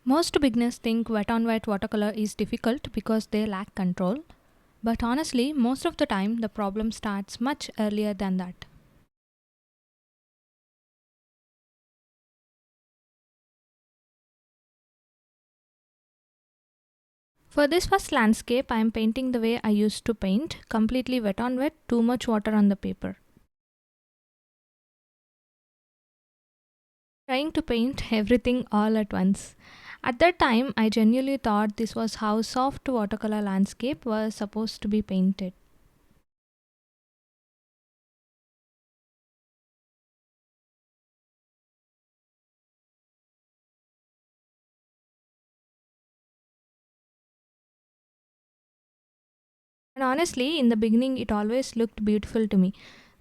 Most beginners think wet on wet watercolor is difficult because they lack control, but honestly, most of the time the problem starts much earlier than that. For this first landscape, I am painting the way I used to paint, completely wet on wet, too much water on the paper. Trying to paint everything all at once. At that time, I genuinely thought this was how soft watercolor landscape was supposed to be painted. And honestly, in the beginning, it always looked beautiful to me.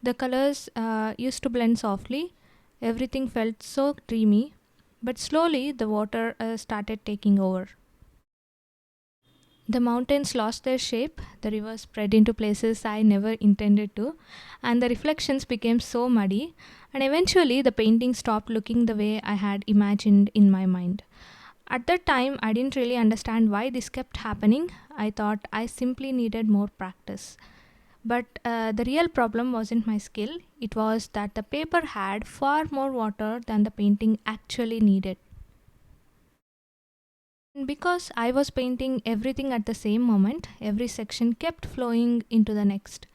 The colors used to blend softly, everything felt so dreamy, but slowly the water started taking over. The mountains lost their shape, the river spread into places I never intended to, and the reflections became so muddy, and eventually the painting stopped looking the way I had imagined in my mind. At that time, I didn't really understand why this kept happening. I thought I simply needed more practice. But the real problem wasn't my skill, it was that the paper had far more water than the painting actually needed. And because I was painting everything at the same moment, every section kept flowing into the next.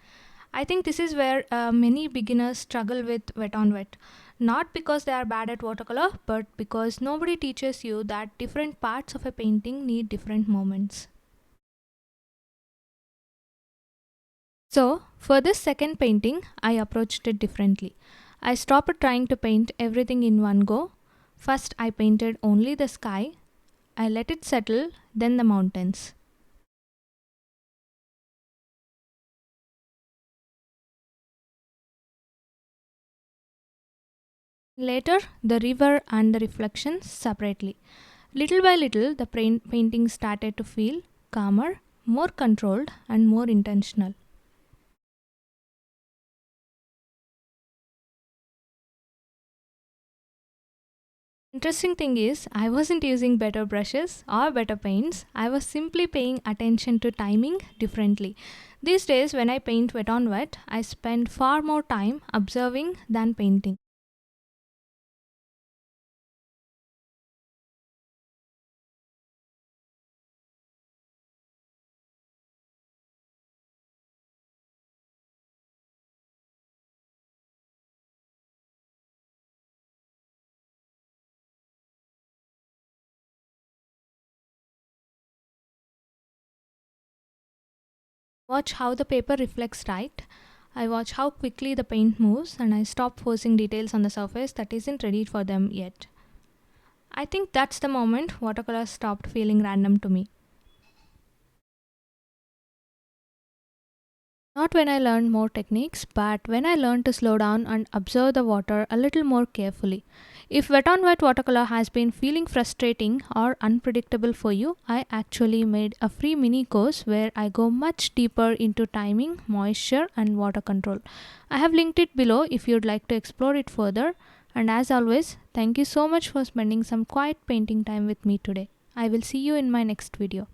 I think this is where many beginners struggle with wet on wet. Not because they are bad at watercolor, but because nobody teaches you that different parts of a painting need different moments. So, for this second painting, I approached it differently. I stopped trying to paint everything in one go. First, I painted only the sky, I let it settle, then the mountains. Later, the river and the reflections separately. Little by little, the painting started to feel calmer, more controlled, and more intentional. Interesting thing is, I wasn't using better brushes or better paints, I was simply paying attention to timing differently. These days, when I paint wet on wet, I spend far more time observing than painting. Watch how the paper reflects light. I watch how quickly the paint moves and I stop forcing details on the surface that isn't ready for them yet. I think that's the moment watercolor stopped feeling random to me. Not when I learned more techniques, but when I learned to slow down and observe the water a little more carefully. If wet on wet watercolor has been feeling frustrating or unpredictable for you, I actually made a free mini course where I go much deeper into timing, moisture, and water control. I have linked it below if you'd like to explore it further. And as always, thank you so much for spending some quiet painting time with me today. I will see you in my next video.